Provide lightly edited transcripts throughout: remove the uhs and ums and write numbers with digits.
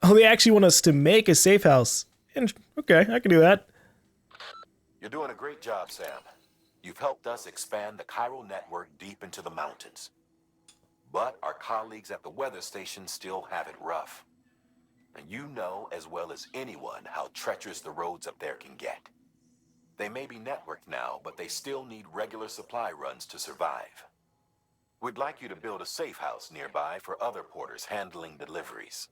Oh, they actually want us to make a safe house. Okay, I can do that. You're doing a great job, Sam. You've helped us expand the chiral network deep into the mountains. But our colleagues at the weather station still have it rough. And you know as well as anyone how treacherous the roads up there can get. They may be networked now, but they still need regular supply runs to survive. We'd like you to build a safe house nearby for other porters handling deliveries.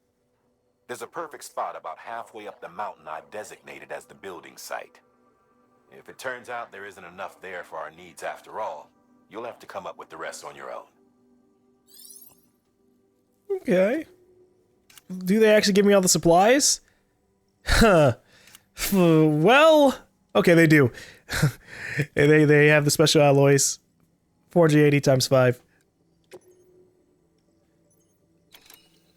There's a perfect spot about halfway up the mountain I've designated as the building site. If it turns out there isn't enough there for our needs after all, you'll have to come up with the rest on your own. Okay. Do they actually give me all the supplies? Huh. Well, okay, they do. they have the special alloys. 4G80 times 5.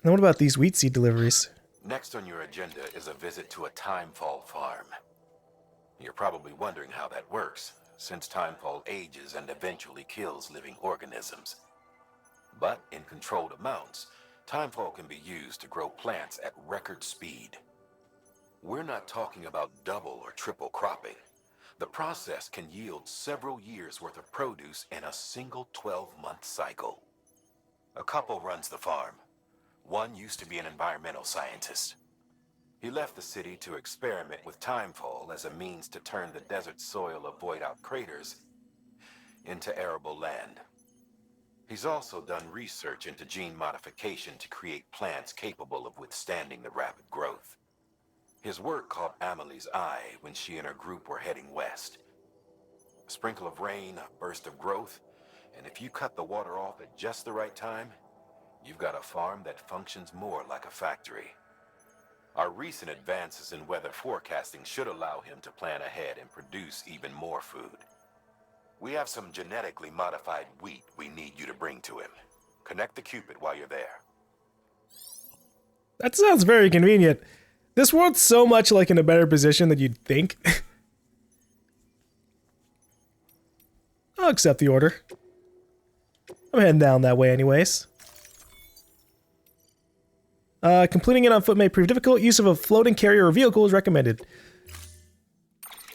Now what about these wheat seed deliveries? Next on your agenda is a visit to a Timefall farm. You're probably wondering how that works, since Timefall ages and eventually kills living organisms. But in controlled amounts, Timefall can be used to grow plants at record speed. We're not talking about double or triple cropping. The process can yield several years' worth of produce in a single 12-month cycle. A couple runs the farm. One used to be an environmental scientist. He left the city to experiment with Timefall as a means to turn the desert soil of void-out craters into arable land. He's also done research into gene modification to create plants capable of withstanding the rapid growth. His work caught Amelie's eye when she and her group were heading west. A sprinkle of rain, a burst of growth, and if you cut the water off at just the right time, you've got a farm that functions more like a factory. Our recent advances in weather forecasting should allow him to plan ahead and produce even more food. We have some genetically modified wheat we need you to bring to him. Connect the Cupid while you're there. That sounds very convenient. This world's so much like in a better position than you'd think. I'll accept the order. I'm heading down that way anyways. Completing it on foot may prove difficult. Use of a floating carrier or vehicle is recommended.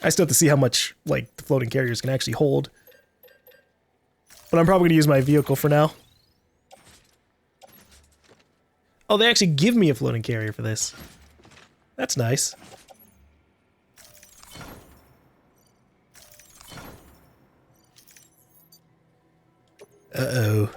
I still have to see how much, like, the floating carriers can actually hold. But I'm probably going to use my vehicle for now. Oh, they actually give me a floating carrier for this. That's nice. Uh-oh.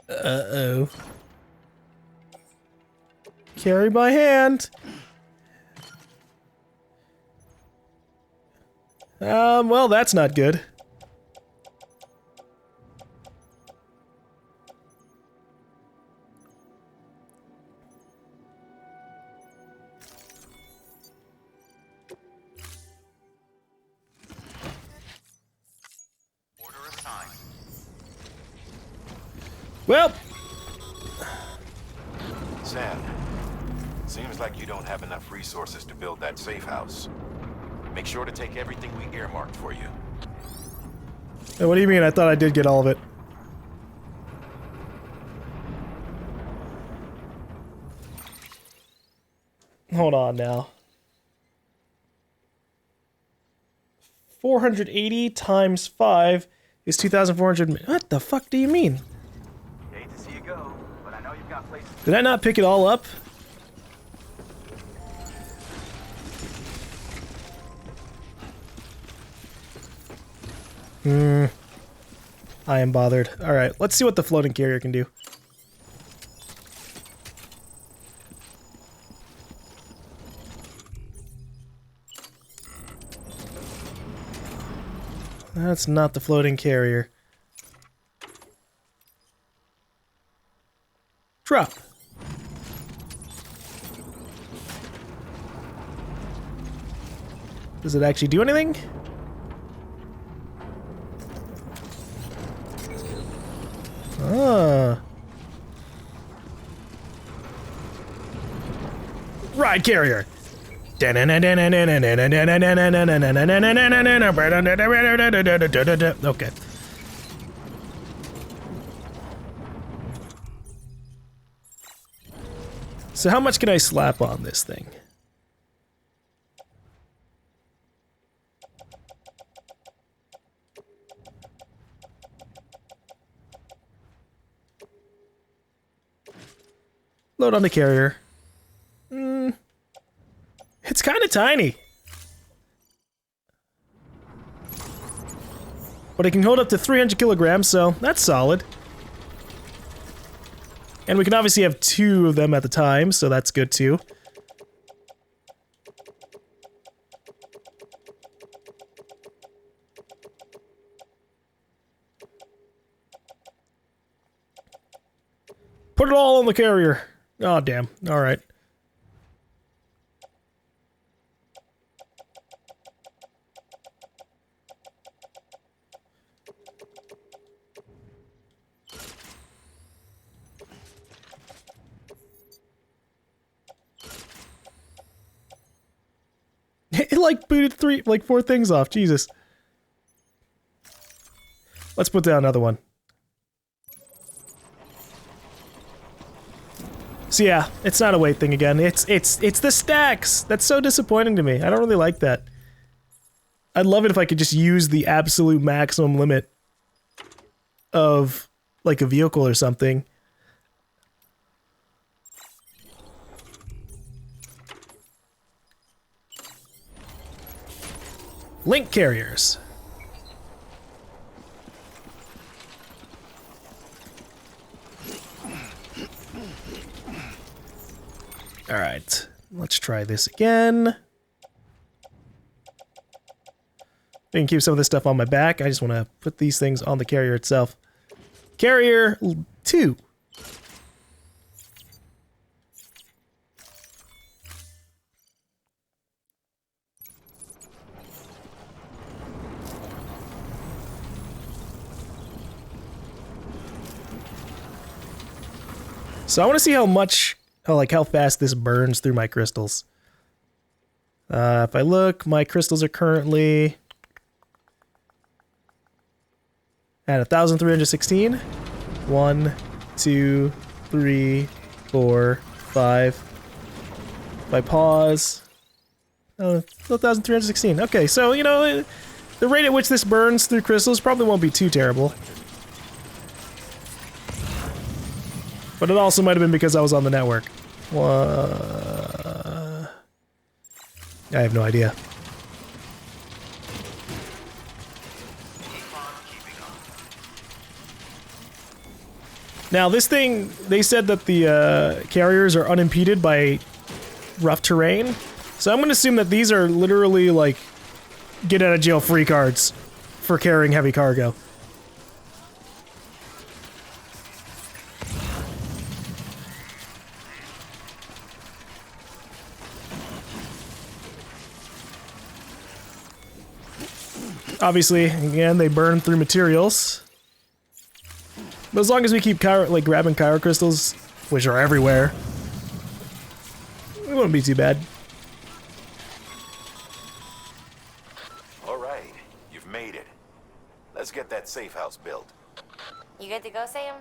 Uh-oh. Carry by hand. Well, that's not good. Order assigned. Well, Sam, seems like you don't have enough resources to build that safe house. Make sure to take everything we earmarked for you. what do you mean? I thought I did get all of it. Hold on now. 480 times 5 is 2,400. What the fuck do you mean? Hate to see you go, but I know you've got places. Did I not pick it all up? I am bothered. Alright, let's see what the floating carrier can do. That's not the floating carrier. Drop. Does it actually do anything? Ah. Ride carrier. Okay. So how much can I slap on this thing? Load on the carrier. It's kind of tiny. But it can hold up to 300 kilograms, so that's solid. And we can obviously have 2 of them at the time, so that's good too. Put it all on the carrier. Oh, damn. Alright. It like booted 4 things off. Jesus. Let's put down another one. So yeah, it's not a weight thing again. It's the stacks. That's so disappointing to me. I don't really like that. I'd love it if I could just use the absolute maximum limit of like a vehicle or something. Link carriers. All right, let's try this again. I can keep some of this stuff on my back. I just want to put these things on the carrier itself. Carrier 2. So I want to see how much, how fast this burns through my crystals. If I look, my crystals are currently at 1,316. 1, 2, 3, 4, 5. If I pause, 1,316. Okay, so you know, the rate at which this burns through crystals probably won't be too terrible. But it also might have been because I was on the network. I have no idea. Now this thing, they said that the carriers are unimpeded by rough terrain. So I'm going to assume that these are literally like get out of jail free cards for carrying heavy cargo. Obviously, again, they burn through materials. But as long as we keep grabbing Kyro crystals, which are everywhere, it wouldn't be too bad. Alright, you've made it. Let's get that safe house built. You good to go, Sam?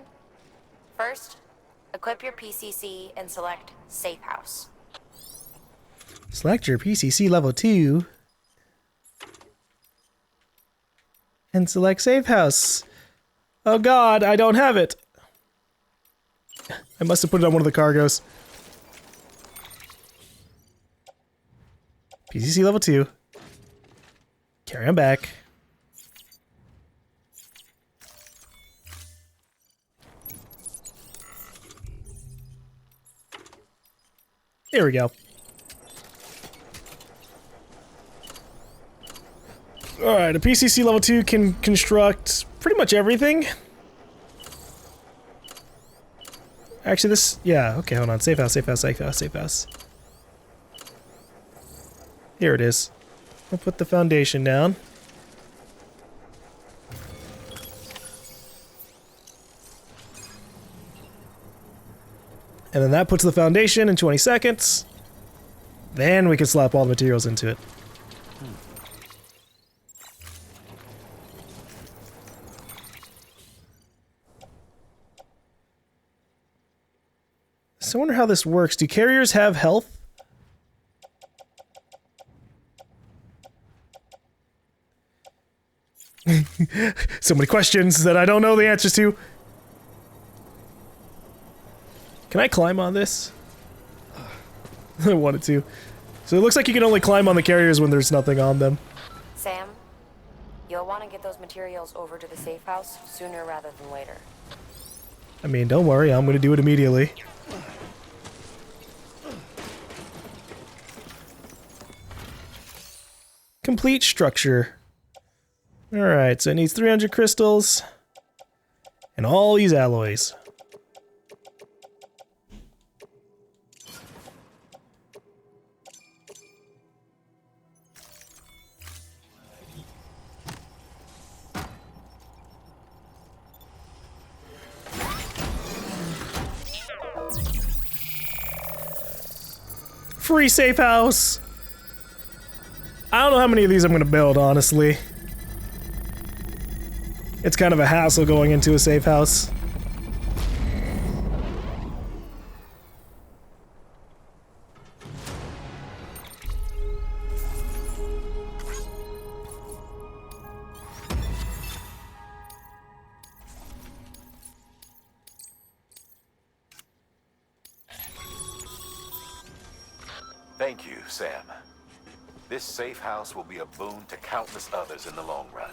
First, equip your PCC and select Safe House. Select your PCC level 2. And select Safe House. Oh god, I don't have it. I must have put it on one of the cargos. PCC level 2. Carry on back. There we go. Alright, a PCC level 2 can construct pretty much everything. Actually, this... yeah, okay, hold on. Safe house, safe house, safe house, safe house. Here it is. I'll put the foundation down. And then that puts the foundation in 20 seconds. Then we can slap all the materials into it. So I wonder how this works. Do carriers have health? So many questions that I don't know the answers to. Can I climb on this? I wanted to. So it looks like you can only climb on the carriers when there's nothing on them. Sam, you'll want to get those materials over to the safe house sooner rather than later. I mean, don't worry, I'm gonna do it immediately. Complete structure. Alright, so it needs 300 crystals. And all these alloys. Free safe house! I don't know how many of these I'm gonna build, honestly. It's kind of a hassle going into a safe house. Thank you, Sam. This safe house will be a boon to countless others in the long run.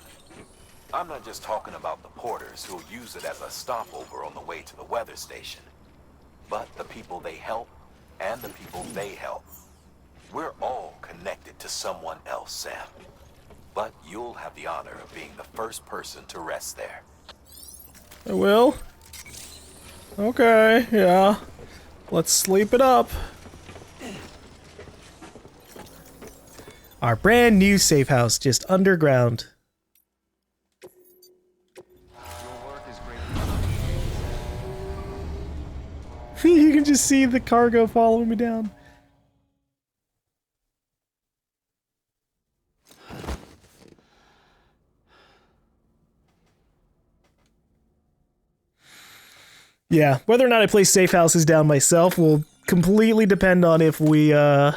I'm not just talking about the porters who'll use it as a stopover on the way to the weather station, but the people they help and the people they help. We're all connected to someone else, Sam. But you'll have the honor of being the first person to rest there. I will? Okay, yeah. Let's sleep it up. Our brand new safe house, just underground. You can just see the cargo following me down. Yeah, whether or not I place safe houses down myself will completely depend on if we have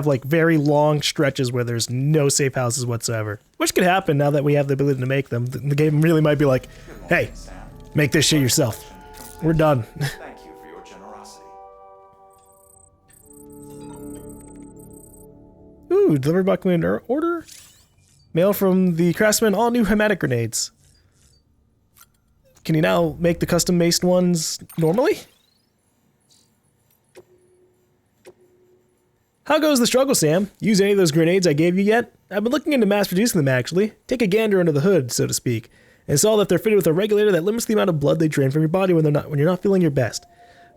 like very long stretches where there's no safe houses whatsoever. Which could happen now that we have the ability to make them. The game really might be like, hey, make this shit yourself. We're done. Thank you for your generosity. Ooh, delivered by command order? Mail from the craftsman, all new hematic grenades. Can you now make the custom-maced ones normally? How goes the struggle, Sam? Use any of those grenades I gave you yet? I've been looking into mass producing them, actually. Take a gander under the hood, so to speak, and saw that they're fitted with a regulator that limits the amount of blood they drain from your body when you're not feeling your best.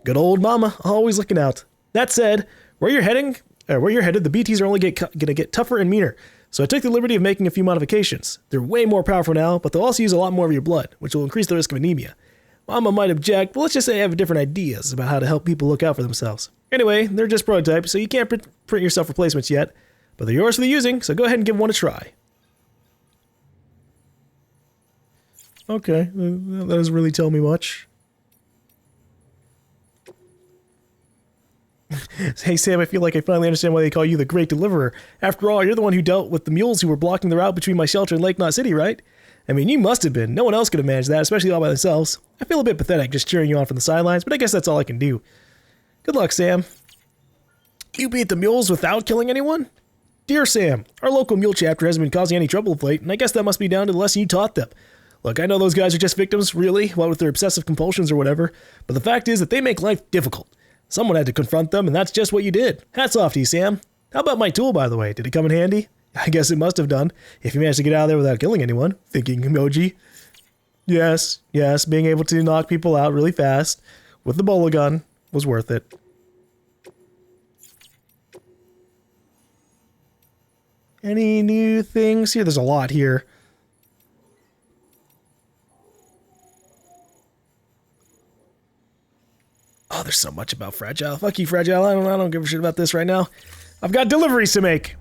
Good old mama, always looking out. That said, where you're headed, the BTs are only gonna get tougher and meaner. So I took the liberty of making a few modifications. They're way more powerful now, but they'll also use a lot more of your blood, which will increase the risk of anemia. Mama might object, but let's just say I have different ideas about how to help people look out for themselves. Anyway, they're just prototypes, so you can't print yourself replacements yet, but they're yours for the using, so go ahead and give one a try. Okay, that doesn't really tell me much. Hey Sam, I feel like I finally understand why they call you the Great Deliverer. After all, you're the one who dealt with the mules who were blocking the route between my shelter and Lake Knot City, right? I mean, you must have been. No one else could have managed that, especially all by themselves. I feel a bit pathetic just cheering you on from the sidelines, but I guess that's all I can do. Good luck, Sam. You beat the mules without killing anyone? Dear Sam, our local mule chapter hasn't been causing any trouble of late, and I guess that must be down to the lesson you taught them. Look, I know those guys are just victims, really, what with their obsessive compulsions or whatever, but the fact is that they make life difficult. Someone had to confront them, and that's just what you did. Hats off to you, Sam. How about my tool, by the way? Did it come in handy? I guess it must have done, if you managed to get out of there without killing anyone. Thinking emoji. Yes, being able to knock people out really fast with the bowler gun was worth it. Any new things here? There's a lot here. Oh, there's so much about Fragile. Fuck you, Fragile. I don't give a shit about this right now. I've got deliveries to make.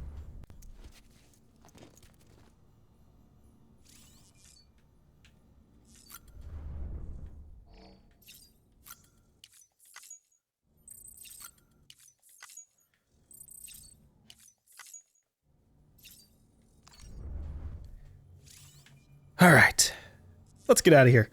All right. Let's get out of here.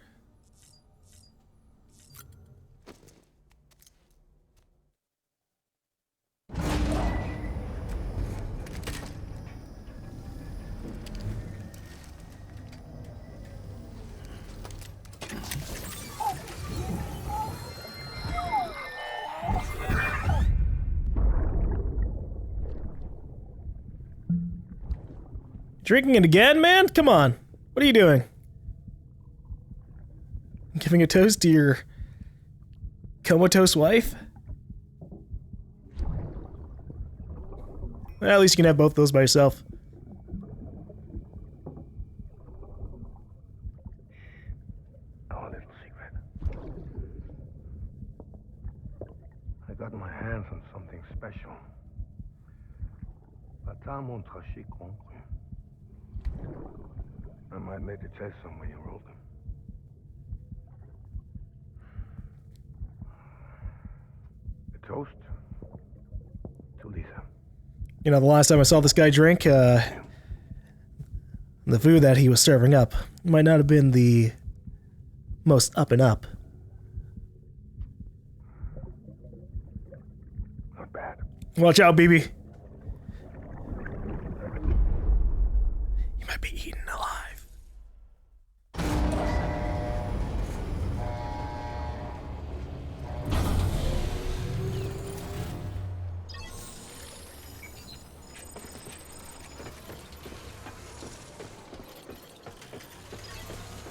Drinking it again, man? Come on. What are you doing? Giving a toast to your comatose wife? Well, at least you can have both those by yourself. Our little secret. I got my hands on something special. Papa montre chic concret. I might make a test somewhere you wrote them. A toast to Lisa. You know, the last time I saw this guy drink, the food that he was serving up might not have been the most up and up. Not bad. Watch out, BB. You might be eaten alive.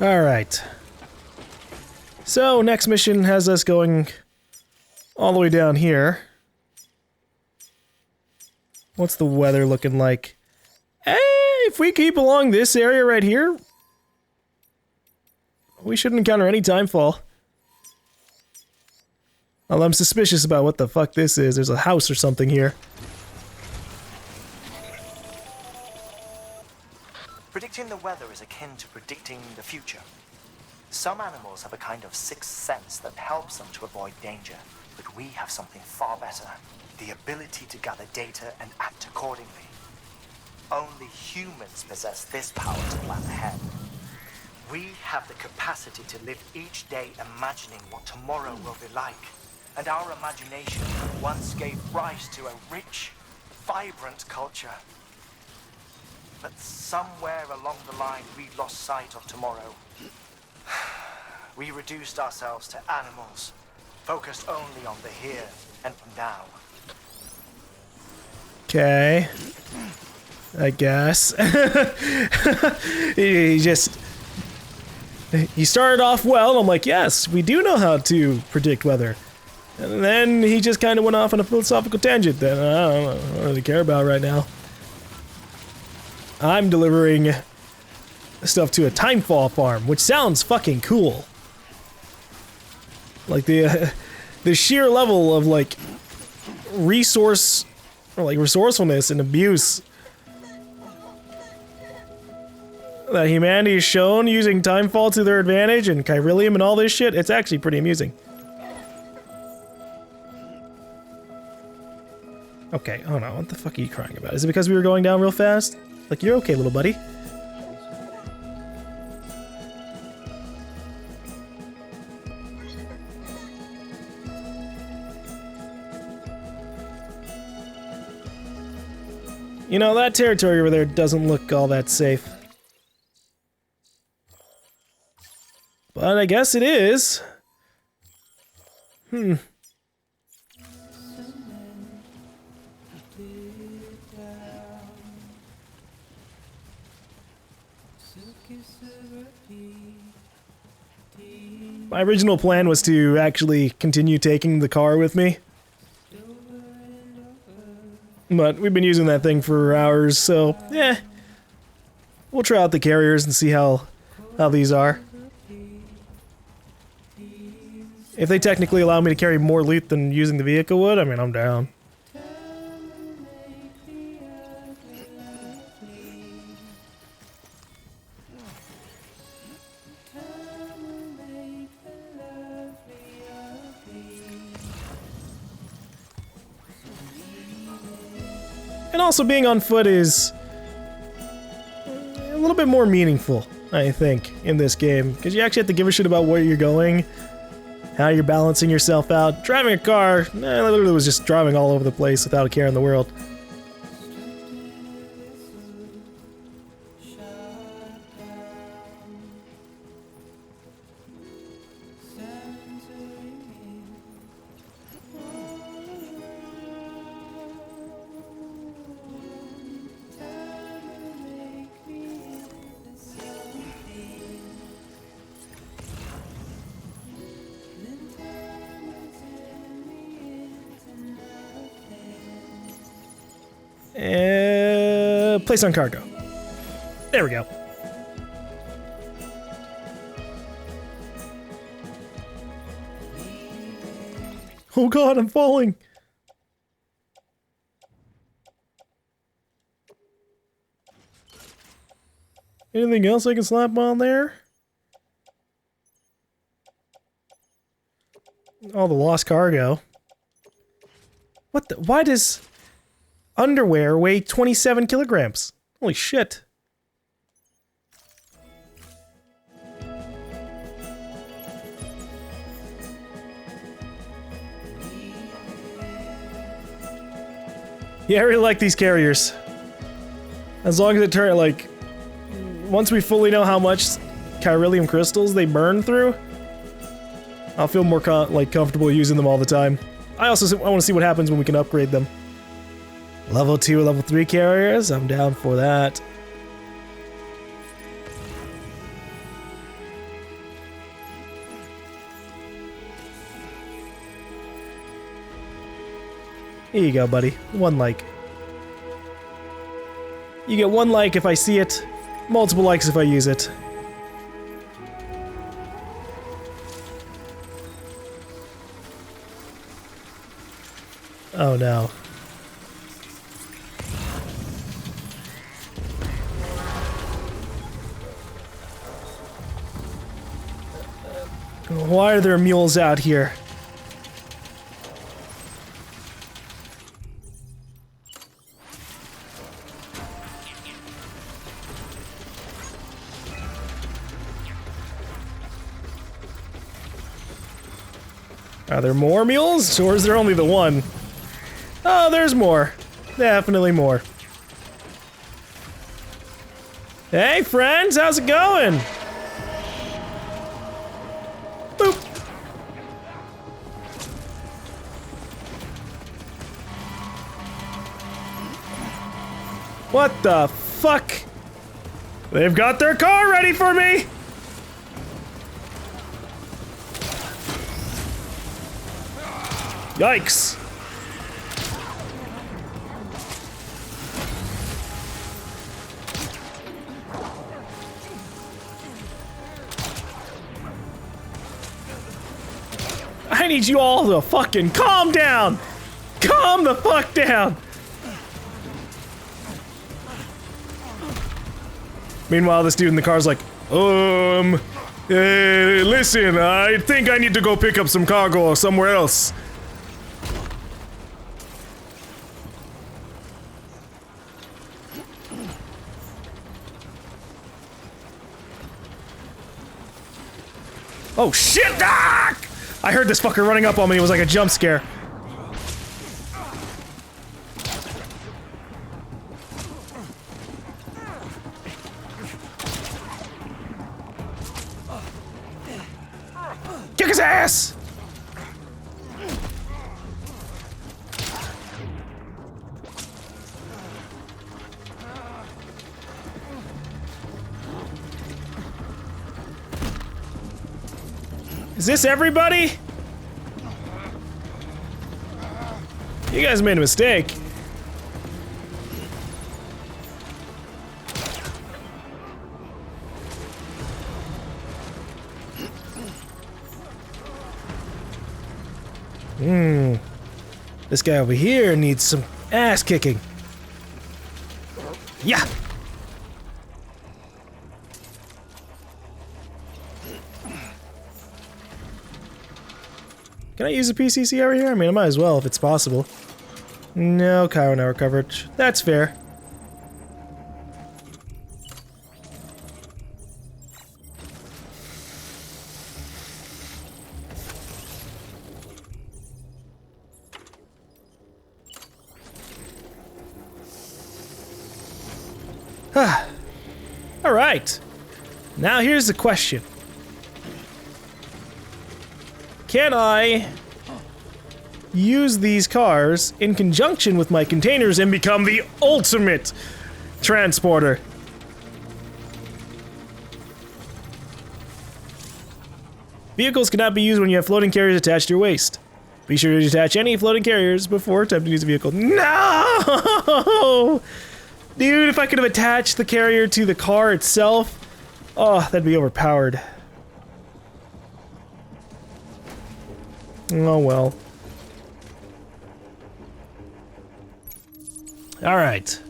All right. So, next mission has us going all the way down here. What's the weather looking like? Hey, if we keep along this area right here, we shouldn't encounter any timefall. Although I'm suspicious about what the fuck this is. There's a house or something here. Predicting the weather is akin to predicting the future. Some animals have a kind of sixth sense that helps them to avoid danger, but we have something far better. The ability to gather data and act accordingly. Only humans possess this power to plan ahead. We have the capacity to live each day imagining what tomorrow will be like. And our imagination once gave rise to a rich, vibrant culture. But somewhere along the line, we lost sight of tomorrow. We reduced ourselves to animals, focused only on the here and now. Okay. I guess. He started off well, and I'm like, yes, we do know how to predict weather. And then he just kind of went off on a philosophical tangent that I don't really care about right now. I'm delivering stuff to a Timefall farm, which sounds fucking cool. Like the sheer level of like resourcefulness and abuse that humanity has shown using Timefall to their advantage and Chiralium and all this shit, it's actually pretty amusing. Okay, oh no, what the fuck are you crying about? Is it because we were going down real fast? Like, you're okay, little buddy. You know, that territory over there doesn't look all that safe. But I guess it is. My original plan was to actually continue taking the car with me. But we've been using that thing for hours, so yeah. We'll try out the carriers and see how these are. If they technically allow me to carry more loot than using the vehicle would, I mean, I'm down. And also being on foot is a little bit more meaningful, I think, in this game. Because you actually have to give a shit about where you're going, how you're balancing yourself out. Driving a car, I literally was just driving all over the place without a care in the world. Place on cargo. There we go. Oh god, I'm falling. Anything else I can slap on there? Oh, the lost cargo. What the? Why does underwear weigh 27 kilograms? Holy shit. Yeah, I really like these carriers. As long as it turns, like, once we fully know how much chiralium crystals they burn through, I'll feel more comfortable using them all the time. I want to see what happens when we can upgrade them. Level 2 or level 3 carriers, I'm down for that. Here you go, buddy. 1 like. You get 1 like if I see it, multiple likes if I use it. Oh no. Why are there mules out here? Are there more mules, or is there only the one? Oh, there's more. Definitely more. Hey, friends, how's it going? Boop. What the fuck? They've got their car ready for me! Yikes! I need you all to fucking calm down! Calm the fuck down! Meanwhile, this dude in the car's like, listen, I think I need to go pick up some cargo somewhere else. Oh shit! Ah! I heard this fucker running up on me. It was like a jump scare. Kick his ass! Is this everybody? You guys made a mistake. This guy over here needs some ass kicking. Yeah! Can I use a PCC over here? I mean, I might as well if it's possible. No Chiron hour coverage. That's fair. Alright. Now here's the question. Can I use these cars in conjunction with my containers and become the ultimate transporter? Vehicles cannot be used when you have floating carriers attached to your waist. Be sure to detach any floating carriers before attempting to use a vehicle. No! Dude, if I could have attached the carrier to the car itself, oh, that'd be overpowered. Oh well. Alright.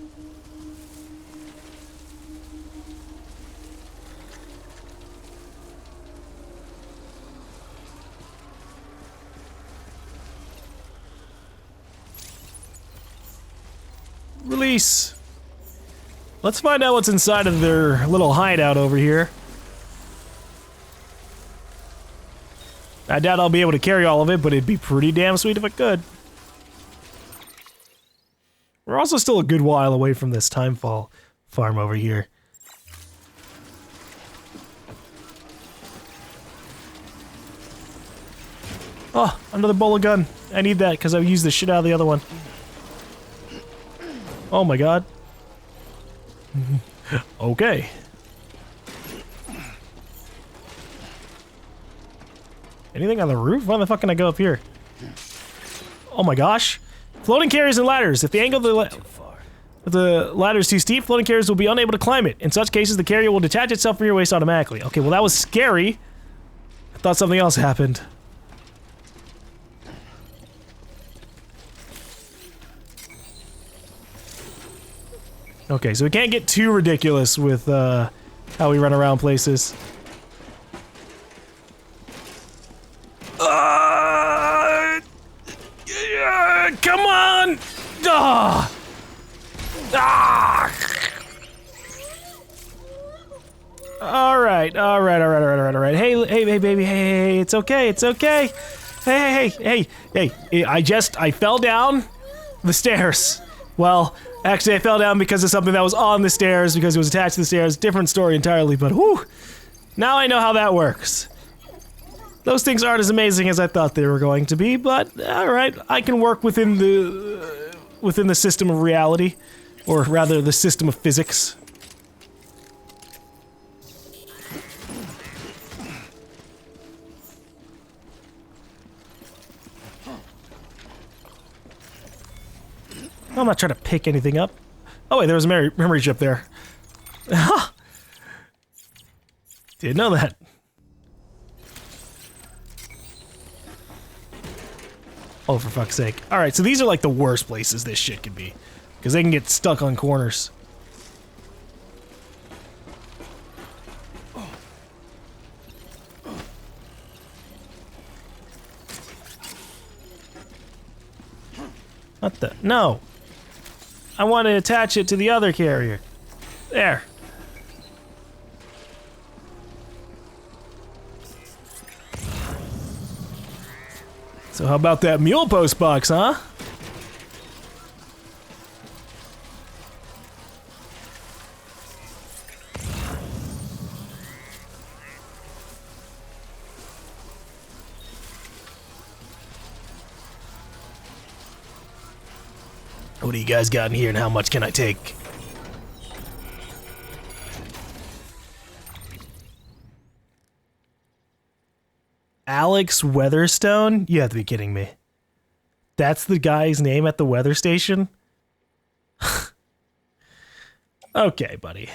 Release. Let's find out what's inside of their little hideout over here. I doubt I'll be able to carry all of it, but it'd be pretty damn sweet if I could. We're also still a good while away from this Timefall farm over here. Oh, another bullet gun. I need that because I've used the shit out of the other one. Oh my god. Okay. Anything on the roof? Why the fuck can I go up here? Oh my gosh. Floating carriers and ladders. If the angle of the ladder is too steep, floating carriers will be unable to climb it. In such cases, the carrier will detach itself from your waist automatically. Okay, well that was scary. I thought something else happened. Okay, so we can't get too ridiculous with how we run around places. Come on! Ah! Ah! Alright. Hey, baby, hey, it's okay. Hey. I fell down the stairs. Well, actually I fell down because of something that was on the stairs, because it was attached to the stairs. Different story entirely, but whew! Now I know how that works. Those things aren't as amazing as I thought they were going to be, but alright, I can work within the system of reality, or rather the system of physics. I'm not trying to pick anything up. Oh wait, there was a memory chip there. Didn't know that. Oh, for fuck's sake. Alright, so these are like the worst places this shit could be. Because they can get stuck on corners. What the? No! I want to attach it to the other carrier. There. So how about that mule post box, huh? What do you guys got in here and how much can I take? Alex Weatherstone? You have to be kidding me. That's the guy's name at the weather station? Okay, buddy.